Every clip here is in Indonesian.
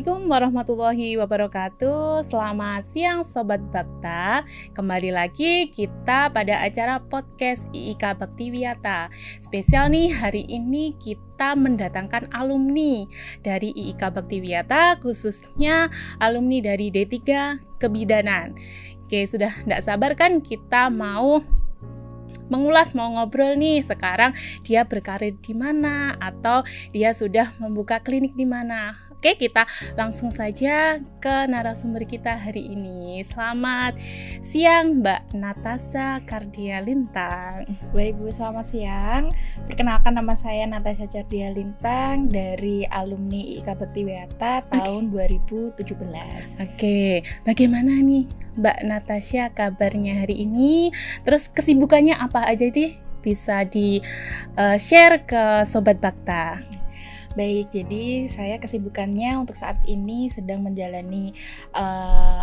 Assalamualaikum warahmatullahi wabarakatuh. Selamat siang Sobat Bakta. Kembali lagi kita pada acara podcast IIK Baktiwiyata. Spesial nih, hari ini kita mendatangkan alumni dari IIK Baktiwiyata, khususnya alumni dari D3 Kebidanan. Oke, sudah tidak sabar kan kita mau mengulas, mau ngobrol nih, sekarang dia berkarir di mana atau dia sudah membuka klinik di mana. Oke, kita langsung saja ke narasumber kita hari ini. Selamat siang Mbak Natasha Cardia Lintang. Baik Bu, selamat siang. Perkenalkan, nama saya Natasha Cardia Lintang dari alumni IIK Baktiwiyata tahun 2017. Oke, bagaimana nih Mbak Natasha kabarnya hari ini? Terus kesibukannya apa aja nih? Bisa di-share ke Sobat Bakta. Baik, jadi saya kesibukannya untuk saat ini sedang menjalani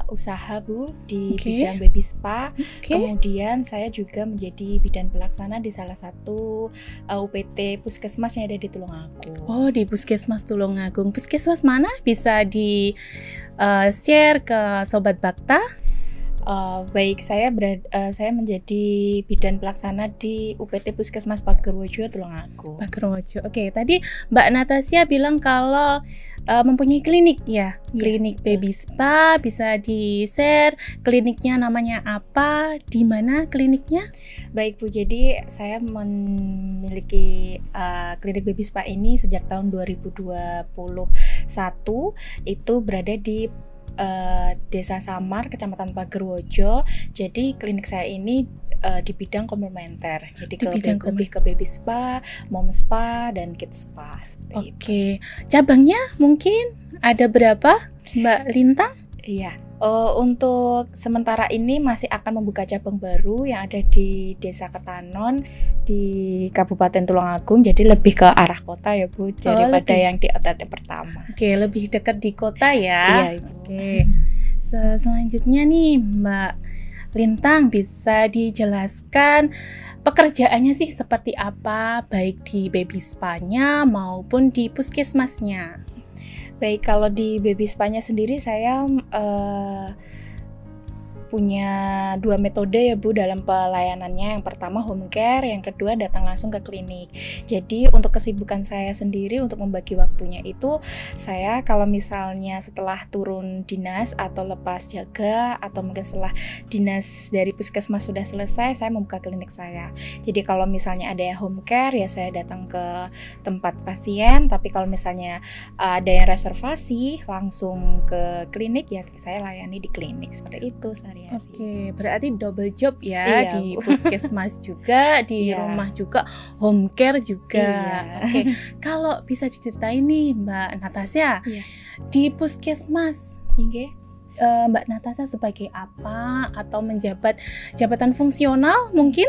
usaha Bu di bidang baby spa. Kemudian saya juga menjadi bidan pelaksana di salah satu UPT Puskesmas yang ada di Tulungagung. Oh, di Puskesmas Tulungagung. Puskesmas mana? Bisa di-share ke Sobat Bakta? Baik, saya menjadi bidan pelaksana di UPT Puskesmas Pagerwojo Tulungagung. Pagerwojo. Oke, tadi Mbak Natasha bilang kalau mempunyai klinik ya, klinik baby spa. Bisa di-share kliniknya namanya apa, di mana kliniknya? Baik Bu, jadi saya memiliki klinik baby spa ini sejak tahun 2021. Itu berada di Desa Samar, Kecamatan Pagerwojo. Jadi klinik saya ini di bidang komplementer. Jadi lebih ke baby spa, mom spa, dan kids spa. Oke, cabangnya mungkin ada berapa, Mbak Lintang? Iya. Untuk sementara ini masih akan membuka cabang baru yang ada di Desa Ketanon di Kabupaten Tulungagung, jadi lebih ke arah kota ya Bu, daripada yang di OTT pertama. Oke, lebih dekat di kota ya. Iya, Ibu. Oke. Selanjutnya nih Mbak Lintang, bisa dijelaskan pekerjaannya sih seperti apa, baik di baby spa-nya maupun di puskesmasnya? Baik, kalau di baby spa-nya sendiri saya punya dua metode ya Bu dalam pelayanannya. Yang pertama home care, yang kedua datang langsung ke klinik. Jadi untuk kesibukan saya sendiri untuk membagi waktunya itu, saya kalau misalnya setelah turun dinas atau lepas jaga atau mungkin setelah dinas dari puskesmas sudah selesai, saya membuka klinik saya. Jadi kalau misalnya ada yang home care ya saya datang ke tempat pasien, tapi kalau misalnya ada yang reservasi langsung ke klinik ya saya layani di klinik, seperti itu sehari-hari. Oke, berarti double job ya, di puskesmas juga, di rumah juga, home care juga. Oke, kalau bisa diceritain nih Mbak Natasha, di puskesmas, Mbak Natasha sebagai apa atau menjabat jabatan fungsional mungkin?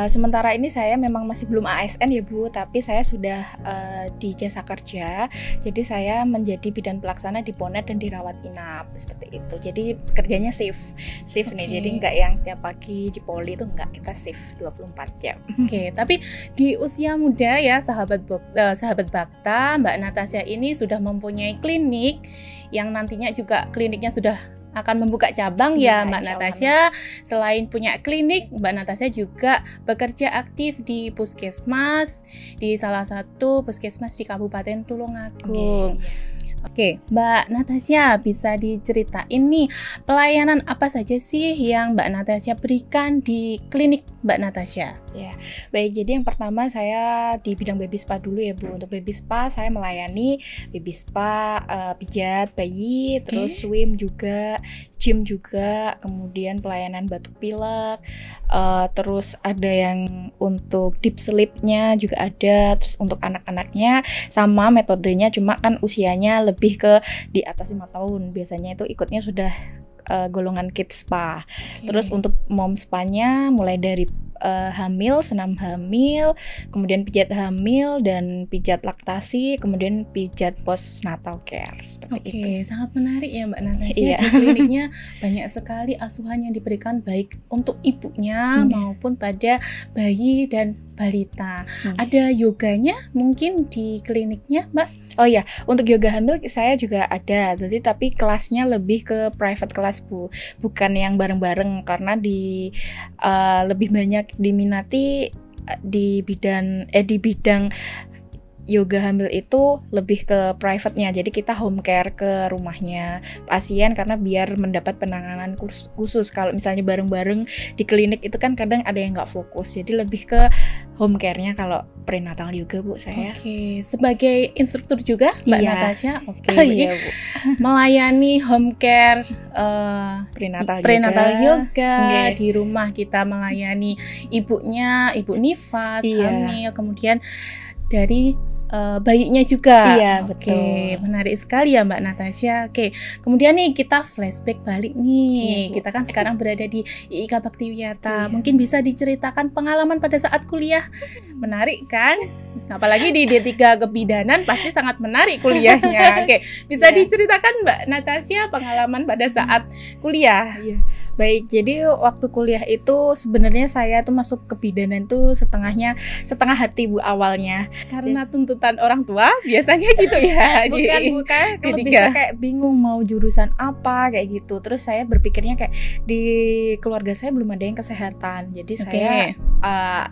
Sementara ini saya memang masih belum ASN ya Bu, tapi saya sudah di jasa kerja. Jadi saya menjadi bidan pelaksana di Ponet dan dirawat inap, seperti itu. Jadi kerjanya shift nih. Jadi nggak yang setiap pagi di poli itu nggak, kita shift 24 jam. Oke, tapi di usia muda ya sahabat Bakta, Mbak Natasha ini sudah mempunyai klinik yang nantinya juga kliniknya sudah akan membuka cabang ya Mbak Natasha. Selain punya klinik, Mbak Natasha juga bekerja aktif di puskesmas, di salah satu puskesmas di Kabupaten Tulungagung. Oke, Mbak Natasha bisa diceritain nih pelayanan apa saja sih yang Mbak Natasha berikan di klinik Mbak Natasha? Ya, baik. Jadi yang pertama saya di bidang baby spa dulu ya Bu. Untuk baby spa saya melayani baby spa, pijat bayi, terus swim juga, gym juga, kemudian pelayanan batuk pilek, terus ada yang untuk deep sleep-nya juga ada, terus untuk anak-anaknya sama metodenya, cuma kan usianya lebih ke di atas 5 tahun. Biasanya itu ikutnya sudah golongan kids spa. Terus untuk mom spa-nya mulai dari hamil, senam hamil, kemudian pijat hamil dan pijat laktasi, kemudian pijat postnatal care, seperti itu. Oke, sangat menarik ya Mbak Natasha. Di kliniknya banyak sekali asuhan yang diberikan baik untuk ibunya maupun pada bayi dan balita. Ada yoganya mungkin di kliniknya Mbak? Oh iya, untuk yoga hamil saya juga ada, tapi kelasnya lebih ke private kelas Bu, bukan yang bareng-bareng karena lebih banyak diminati di bidang yoga hamil itu lebih ke private-nya. Jadi kita home care ke rumahnya pasien karena biar mendapat penanganan khusus. Kalau misalnya bareng-bareng di klinik itu kan kadang ada yang nggak fokus. Jadi lebih ke home care-nya kalau prenatal juga Bu saya. Oke, sebagai instruktur juga Mbak Iya. Natasha. Oke, Iya jadi Bu. melayani home care Prenatal yoga Oke. di rumah, kita melayani ibunya, ibu nifas, Iya. hamil, kemudian dari bayinya juga. Iya, Oke, betul. menarik sekali ya Mbak Natasha. Oke, kemudian nih kita flashback balik nih. Iya, Bu. Kita kan sekarang berada di IIK Baktiwiyata. Iya. Mungkin bisa diceritakan pengalaman pada saat kuliah. Menarik kan? Apalagi di D3 Kebidanan pasti sangat menarik kuliahnya. Oke, bisa Iya. diceritakan Mbak Natasha pengalaman pada saat kuliah. Iya. Baik, jadi waktu kuliah itu sebenarnya saya tuh masuk kebidanan tuh setengah hati Bu awalnya. Karena tuntutan orang tua biasanya gitu ya. Bukan di lebih tiga. ke kayak bingung mau jurusan apa kayak gitu. Terus saya berpikirnya kayak di keluarga saya belum ada yang kesehatan. Jadi saya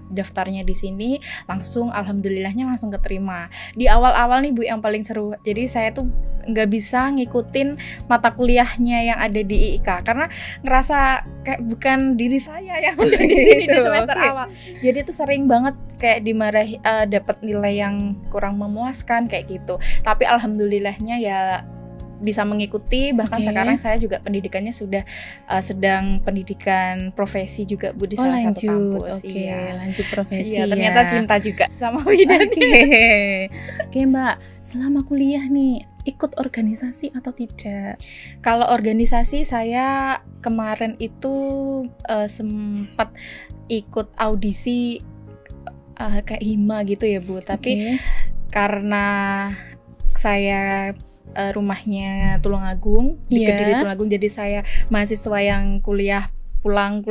daftarnya di sini langsung alhamdulillahnya langsung keterima. Di awal-awal nih Bu yang paling seru. Jadi saya tuh nggak bisa ngikutin mata kuliahnya yang ada di IIK karena ngerasa kayak bukan diri saya yang udah di sini di Gitu, semester oke. awal. Jadi itu sering banget kayak dimarahi, dapat nilai yang kurang memuaskan kayak gitu. Tapi alhamdulillahnya ya bisa mengikuti, bahkan Oke. sekarang saya juga pendidikannya sudah sedang pendidikan profesi juga Bu di Oh, salah satu lanjut. kampus. Oke, Iya. lanjut profesi Iya, ternyata ya. cinta juga sama bidan. Oke Mbak, selama kuliah nih ikut organisasi atau tidak? Kalau organisasi saya kemarin itu sempat ikut audisi kayak hima gitu ya Bu, tapi Oke. karena saya rumahnya Tulungagung, di Iya. Kediri Tulungagung, jadi saya mahasiswa yang kuliah pulang,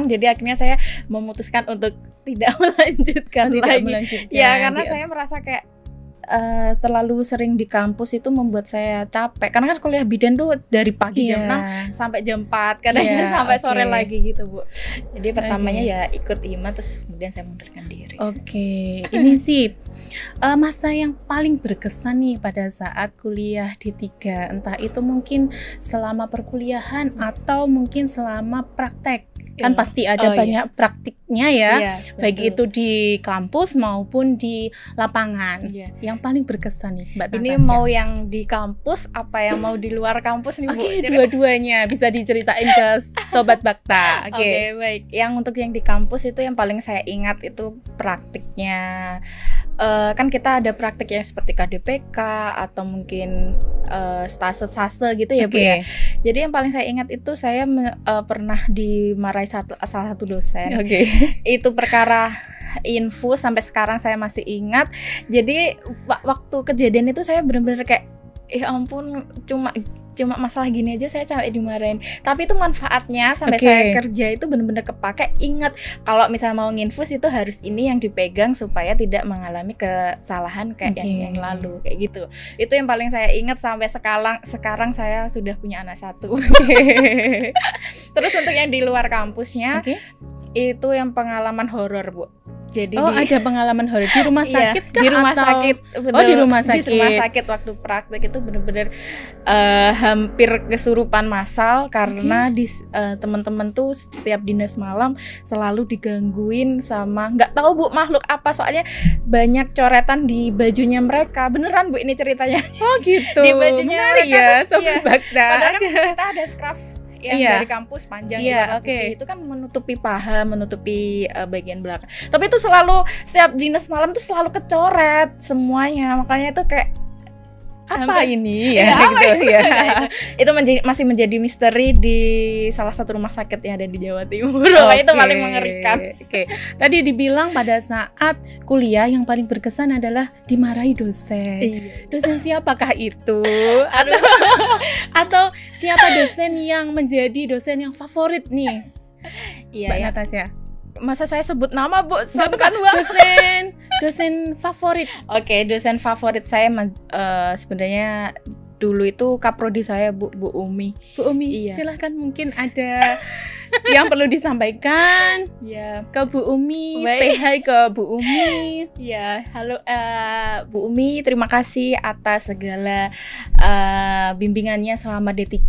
jadi akhirnya saya memutuskan untuk tidak melanjutkan Oh, tidak lagi. melanjutkan. Ya karena saya merasa kayak terlalu sering di kampus itu membuat saya capek, karena kan kuliah bidan tuh dari pagi jam 6 sampai jam 4, kadang Iya, sampai oke. sore lagi gitu Bu. Jadi pertamanya Oke. ya ikut hima, terus kemudian saya mundurkan diri. Oke, ini sih masa yang paling berkesan nih pada saat kuliah D3, entah itu mungkin selama perkuliahan atau mungkin selama praktek. Kan Iya. pasti ada Oh, banyak praktiknya ya, Iya, baik betul. itu di kampus maupun di lapangan. Iya. Yang paling berkesan nih Mbak Ini Natasha. mau yang di kampus apa yang mau di luar kampus nih Bu? Oke, dua-duanya bisa diceritain ke Sobat Bakta. Oke. Oke, baik. Yang untuk yang di kampus itu yang paling saya ingat itu praktiknya. Kan kita ada praktik yang seperti KDPK atau mungkin stase gitu ya Bu Oke. ya. Jadi yang paling saya ingat itu saya pernah dimarahi salah satu dosen. Oke. Itu perkara infus, sampai sekarang saya masih ingat. Jadi waktu kejadian itu saya benar-benar kayak ya ampun, cuma masalah gini aja saya capek dimarahin. Tapi itu manfaatnya sampai Oke. saya kerja itu benar-benar kepake. Ingat kalau misalnya mau nginfus itu harus ini yang dipegang supaya tidak mengalami kesalahan kayak Oke. yang lalu kayak gitu. Itu yang paling saya ingat sampai sekarang saya sudah punya anak 1. Terus untuk yang di luar kampusnya Oke. itu yang pengalaman horor Bu. Jadi Oh, ada pengalaman horor di rumah Iya, sakit kah? di rumah atau- sakit. Oh, di rumah Di rumah sakit. sakit waktu praktek itu bener-bener hampir kesurupan massal karena teman-teman tuh setiap dinas malam selalu digangguin sama nggak tahu Bu makhluk apa, soalnya banyak coretan di bajunya mereka. Beneran Bu ini ceritanya. Oh gitu. Di bajunya menarik mereka ya, tuh, Sobat iya. Bakta. Padahal kan kita ada scarf yang Iya. dari kampus panjang Iya, warna oke. putih. Itu kan menutupi paha, menutupi bagian belakang. Tapi itu selalu setiap dinas malam tuh selalu kecoret semuanya. Makanya itu kayak Apa hampir- ini Iya, ya apa gitu ya. itu masih menjadi misteri di salah satu rumah sakit yang ada di Jawa Timur. Makanya itu Oke, paling mengerikan. Oke. Tadi dibilang pada saat kuliah yang paling berkesan adalah dimarahi dosen. Iya. Dosen siapakah itu? Atau siapa dosen yang menjadi dosen yang favorit nih, Iya Mbak ya. Natasha? Masa saya sebut nama Bu? Nggak Bukan Bu. dosen dosen favorit. Oke, dosen favorit saya sebenarnya dulu itu kaprodi saya Bu Umi. Bu Umi, Iya. silahkan mungkin ada yang perlu disampaikan Ya, ke Bu Umi. Baik. Say hi ke Bu Umi. ya, halo Bu Umi, terima kasih atas segala bimbingannya selama D3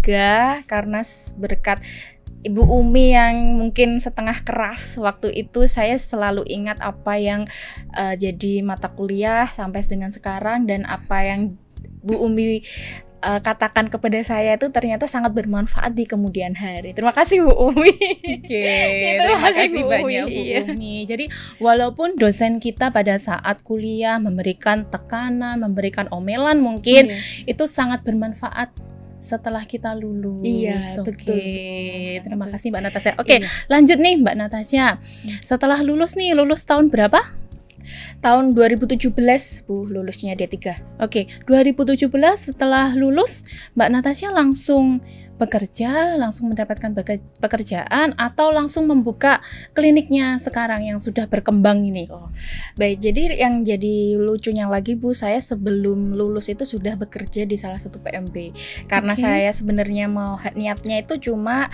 karena berkat Ibu Umi yang mungkin setengah keras waktu itu, saya selalu ingat apa yang jadi mata kuliah sampai dengan sekarang, dan apa yang Bu Umi katakan kepada saya itu ternyata sangat bermanfaat di kemudian hari. Terima kasih Bu Umi. Oke, Itu terima makasih, kasih Bu banyak Umi. Bu Iya. Umi. Jadi walaupun dosen kita pada saat kuliah memberikan tekanan, memberikan omelan mungkin, Iya. itu sangat bermanfaat setelah kita lulus. Iya, Oke, betul, Bu. terima Sangat kasih Mbak Natasha. Oke, Iya. lanjut nih Mbak Natasha. Setelah lulus nih, lulus tahun berapa? Tahun 2017 Bu lulusnya D3. Oke, 2017 setelah lulus Mbak Natasha langsung bekerja, langsung mendapatkan pekerjaan, atau langsung membuka kliniknya sekarang yang sudah berkembang ini? Baik, jadi yang jadi lucunya lagi Bu, saya sebelum lulus itu sudah bekerja di salah satu PMB. Karena Oke. saya sebenarnya niatnya itu cuma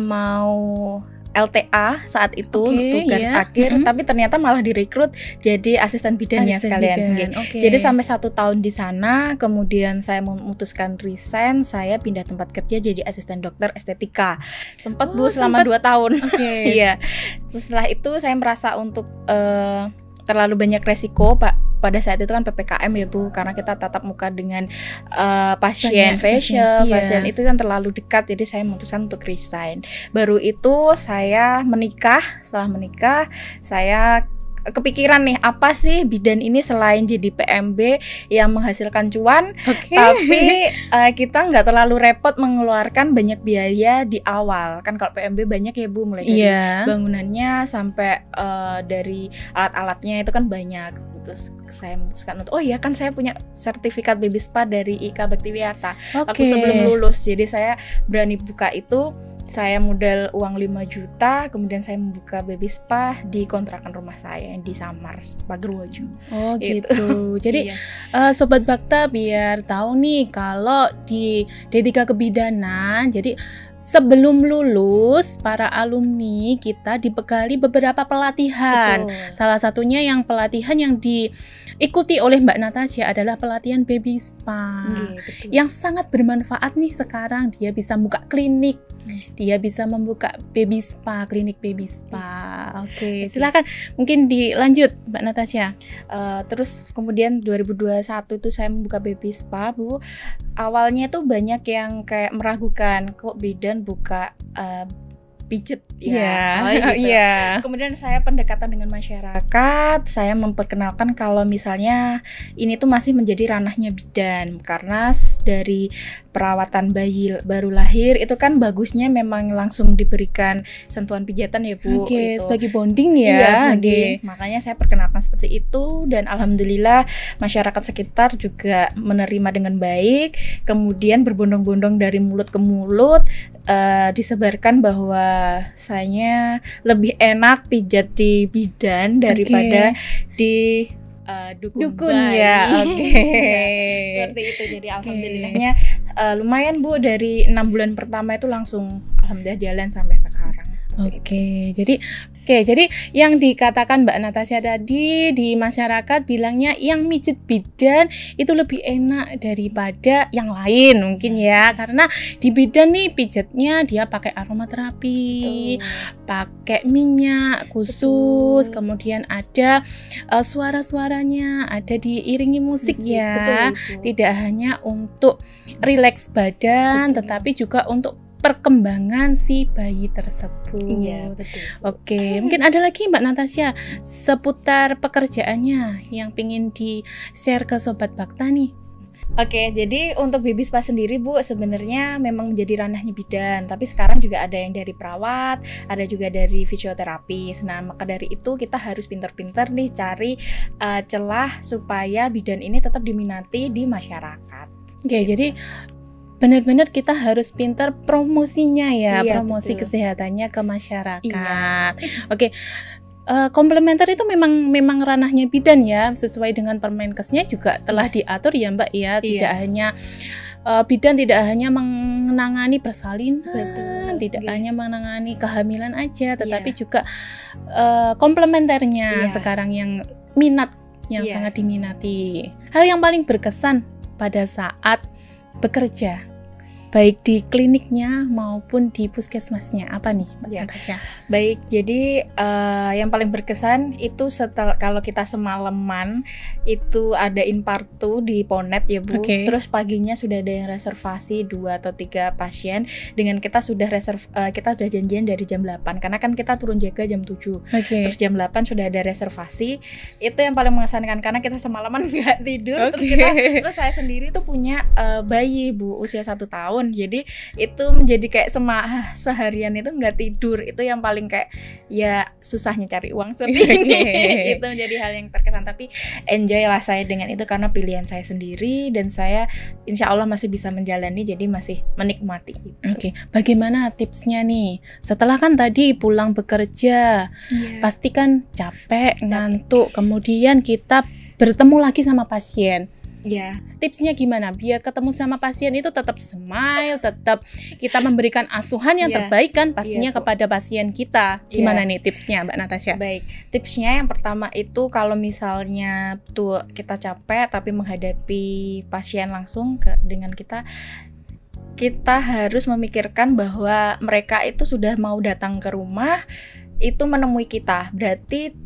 mau LTA saat itu, Oke, tugas iya. akhir, tapi ternyata malah direkrut jadi asisten bidannya Asisten sekalian. bidan, Nggih. oke. Jadi sampai 1 tahun di sana, kemudian saya memutuskan resign, saya pindah tempat kerja jadi asisten dokter estetika. Sempat Oh, Bu selama sempat. 2 tahun. Oke. Iya. Setelah itu saya merasa untuk terlalu banyak resiko Pak. Pada saat itu kan PPKM ya Bu, karena kita tatap muka dengan pasien Banyak facial, pasien, pasien iya. itu kan terlalu dekat, jadi saya memutuskan untuk resign. Baru itu saya menikah. Setelah menikah, saya kepikiran nih, apa sih bidan ini selain jadi PMB yang menghasilkan cuan, Oke. tapi kita nggak terlalu repot mengeluarkan banyak biaya di awal. Kan kalau PMB banyak ya Bu, mulai dari Iya. bangunannya sampai dari alat-alatnya itu kan banyak. Terus saya memutuskan untuk, oh iya kan saya punya sertifikat baby spa dari IKA Baktiwiata waktu sebelum lulus, jadi saya berani buka itu. Saya modal uang 5 juta, kemudian saya membuka baby spa di kontrakan rumah saya yang di Samar, Pagerwojo. Oh Gitu. gitu. Jadi Iya. Sobat Bakta biar tahu nih, kalau di D3 Kebidanan, jadi sebelum lulus para alumni kita dibekali beberapa pelatihan. Betul. Salah satunya yang pelatihan yang diikuti oleh Mbak Natasha adalah pelatihan baby spa. Iya, betul. Yang sangat bermanfaat nih sekarang, dia bisa buka klinik, dia bisa membuka baby spa, klinik baby spa. Oke, silakan mungkin dilanjut Mbak Natasha. Terus kemudian 2021 itu saya membuka baby spa Bu. Awalnya tuh banyak yang kayak meragukan, kok bidan buka pijet ya. Oh, gitu. Iya. Kemudian saya pendekatan dengan masyarakat, saya memperkenalkan kalau misalnya ini tuh masih menjadi ranahnya bidan, karena dari perawatan bayi baru lahir itu kan bagusnya memang langsung diberikan sentuhan pijatan ya Bu. Oke, Itu. sebagai bonding ya. Iya, Oke. makanya saya perkenalkan seperti itu, dan alhamdulillah masyarakat sekitar juga menerima dengan baik. Kemudian berbondong-bondong dari mulut ke mulut, disebarkan bahwa saya lebih enak pijat di bidan daripada di dukun bayi. ya. Oke. Seperti itu. Jadi alhamdulillahnya lumayan Bu, dari 6 bulan pertama itu langsung alhamdulillah jalan sampai sekarang. Oke, jadi yang dikatakan Mbak Natasha tadi, di masyarakat bilangnya yang mijit bidan itu lebih enak daripada yang lain mungkin ya, karena di bidan nih pijatnya dia pakai aromaterapi, pakai minyak khusus, Betul. kemudian ada suara-suaranya, ada diiringi musik ya, Betul. tidak hanya untuk rileks badan, Betul. tetapi juga untuk perkembangan si bayi tersebut. Iya, betul. Oke, mungkin ada lagi Mbak Natasha seputar pekerjaannya yang pingin di-share ke Sobat Bakta nih. Oke, jadi untuk baby spa sendiri Bu, sebenarnya memang menjadi ranahnya bidan, tapi sekarang juga ada yang dari perawat, ada juga dari fisioterapis. Nah, maka dari itu kita harus pintar-pintar nih cari celah supaya bidan ini tetap diminati di masyarakat. Oke, jadi benar-benar kita harus pintar promosinya ya, Iya, promosi betul. kesehatannya ke masyarakat. Iya. Oke, komplementer itu memang ranahnya bidan ya, sesuai dengan Permenkesnya juga telah diatur ya Mbak ya. Tidak hanya bidan tidak hanya menangani persalinan, tidak hanya menangani kehamilan aja, tetapi juga komplementernya sekarang yang sangat diminati. Hal yang paling berkesan pada saat bekerja, baik di kliniknya maupun di puskesmasnya, apa nih Mbak Natasha? Baik, jadi yang paling berkesan itu setelah kalau kita semalaman itu ada infartu di Ponet ya Bu. Terus paginya sudah ada yang reservasi 2 atau 3 pasien dengan kita sudah kita sudah janjian dari jam 8 karena kan kita turun jaga jam 7. Terus jam 8 sudah ada reservasi. Itu yang paling mengesankan karena kita semalaman nggak tidur. Terus saya sendiri tuh punya bayi Bu, usia 1 tahun. Jadi itu menjadi kayak seharian itu nggak tidur. Itu yang paling kayak ya susahnya cari uang seperti ini. Itu menjadi hal yang terkesan, tapi enjoy lah saya dengan itu karena pilihan saya sendiri dan saya insya Allah masih bisa menjalani, jadi masih menikmati gitu. Bagaimana tipsnya nih setelah kan tadi pulang bekerja pasti kan capek, ngantuk, kemudian kita bertemu lagi sama pasien. Tipsnya gimana biar ketemu sama pasien itu tetap smile, tetap kita memberikan asuhan yang terbaik kan pastinya kepada pasien kita. Gimana nih tipsnya Mbak Natasha? Baik, tipsnya yang pertama itu kalau misalnya tuh kita capek tapi menghadapi pasien langsung dengan kita harus memikirkan bahwa mereka itu sudah mau datang ke rumah itu menemui kita, berarti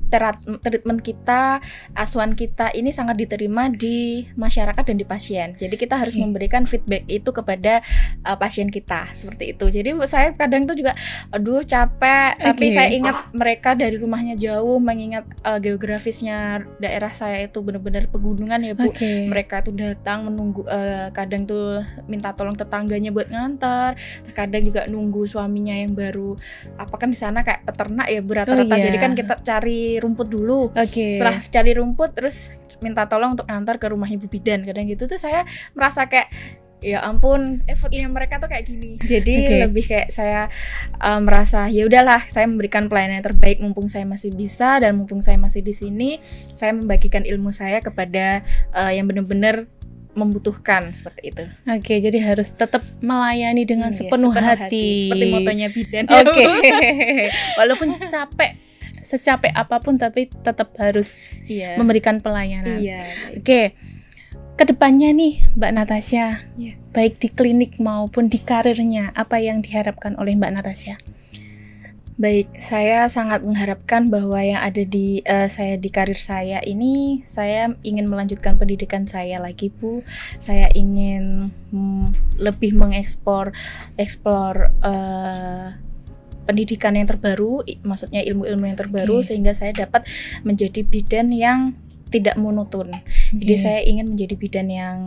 treatment kita, asuhan kita ini sangat diterima di masyarakat dan di pasien. Jadi kita harus memberikan feedback itu kepada pasien kita, seperti itu. Jadi saya kadang tuh juga aduh capek, tapi saya ingat mereka dari rumahnya jauh, mengingat geografisnya daerah saya itu benar-benar pegunungan ya Bu. Mereka tuh datang menunggu, kadang tuh minta tolong tetangganya buat ngantar, kadang juga nunggu suaminya yang baru kan di sana kayak peternak ya rata-rata. Jadi kan kita cari rumput dulu. Setelah cari rumput terus minta tolong untuk ngantar ke rumah ibu bidan. Kadang gitu tuh saya merasa kayak ya ampun effortnya mereka tuh kayak gini. Jadi lebih kayak saya merasa ya udahlah saya memberikan pelayanan yang terbaik mumpung saya masih bisa dan mumpung saya masih di sini, saya membagikan ilmu saya kepada yang benar-benar membutuhkan seperti itu. Jadi harus tetap melayani dengan sepenuh hati. Seperti motonya bidan. Walaupun secapek apapun tapi tetap harus memberikan pelayanan. Kedepannya nih Mbak Natasha, baik di klinik maupun di karirnya, apa yang diharapkan oleh Mbak Natasha? Baik, saya sangat mengharapkan bahwa yang ada di saya di karir saya ini, saya ingin melanjutkan pendidikan saya lagi Bu. Saya ingin lebih mengeksplor pendidikan yang terbaru, maksudnya ilmu-ilmu yang terbaru, sehingga saya dapat menjadi bidan yang tidak monoton. Jadi saya ingin menjadi bidan yang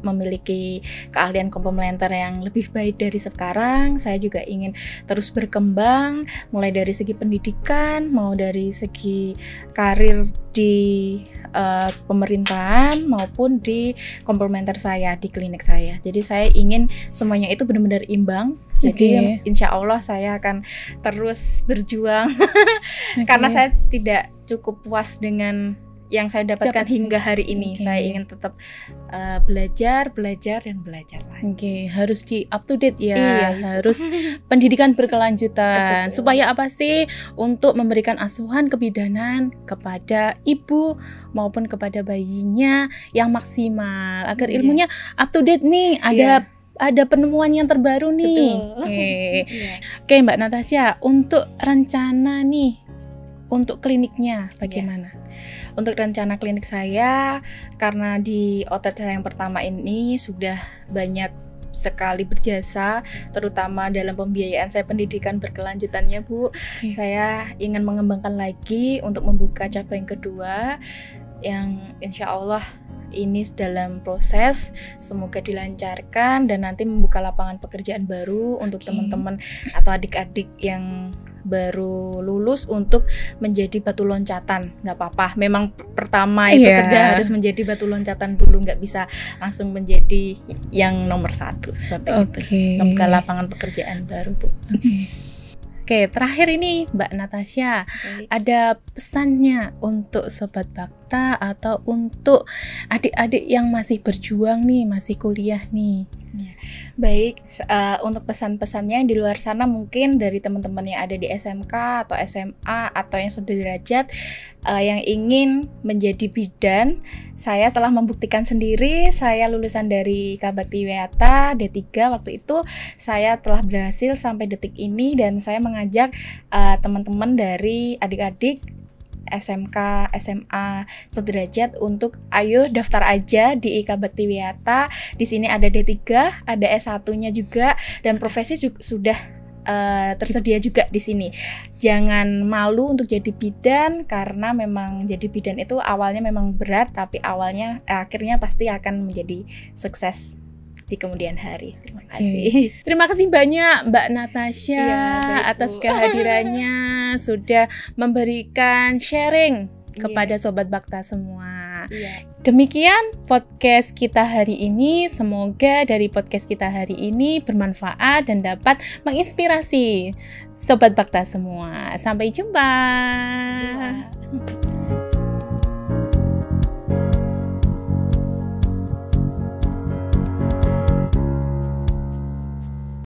memiliki keahlian komplementer yang lebih baik dari sekarang. Saya juga ingin terus berkembang, mulai dari segi pendidikan, mau dari segi karir di pemerintahan maupun di komplementer saya di klinik saya. Jadi saya ingin semuanya itu benar-benar imbang. Jadi insya Allah saya akan terus berjuang karena saya tidak cukup puas dengan yang saya dapatkan hingga hari ini. Saya ingin tetap belajar lagi. Harus di up to date ya. Harus pendidikan berkelanjutan. Supaya apa sih? Untuk memberikan asuhan kebidanan kepada ibu maupun kepada bayinya yang maksimal agar ilmunya up to date nih. Ada penemuan yang terbaru nih. Oke, Mbak Natasha, untuk rencana nih untuk kliniknya bagaimana? Untuk rencana klinik saya, karena di OTT saya yang pertama ini sudah banyak sekali berjasa, terutama dalam pembiayaan saya pendidikan berkelanjutannya Bu. Saya ingin mengembangkan lagi untuk membuka cabang kedua yang insya Allah ini dalam proses, semoga dilancarkan dan nanti membuka lapangan pekerjaan baru untuk teman-teman atau adik-adik yang baru lulus untuk menjadi batu loncatan. Nggak apa-apa, memang pertama itu kerja harus menjadi batu loncatan dulu, nggak bisa langsung menjadi yang nomor 1 seperti itu. Membuka lapangan pekerjaan baru Bu. Oke, terakhir ini Mbak Natasha, Baik. ada pesannya untuk Sobat Bakta atau untuk adik-adik yang masih berjuang nih, masih kuliah nih? Baik, untuk pesan-pesannya yang di luar sana mungkin dari teman-teman yang ada di SMK atau SMA atau yang sederajat yang ingin menjadi bidan, saya telah membuktikan sendiri. Saya lulusan dari IKA Baktiwiata D3 waktu itu, saya telah berhasil sampai detik ini, dan saya mengajak teman-teman dari adik-adik SMK, SMA, sederajat untuk ayo daftar aja di IKA Baktiwiata. Di sini ada D3, ada S1-nya juga, dan profesi sudah tersedia juga di sini. Jangan malu untuk jadi bidan, karena memang jadi bidan itu awalnya memang berat, tapi akhirnya pasti akan menjadi sukses di kemudian hari. Terima kasih. Terima kasih banyak Mbak Natasha atas kehadirannya, sudah memberikan sharing kepada Sobat Bakta semua. Demikian podcast kita hari ini. Semoga dari podcast kita hari ini bermanfaat dan dapat menginspirasi Sobat Bakta semua. Sampai jumpa.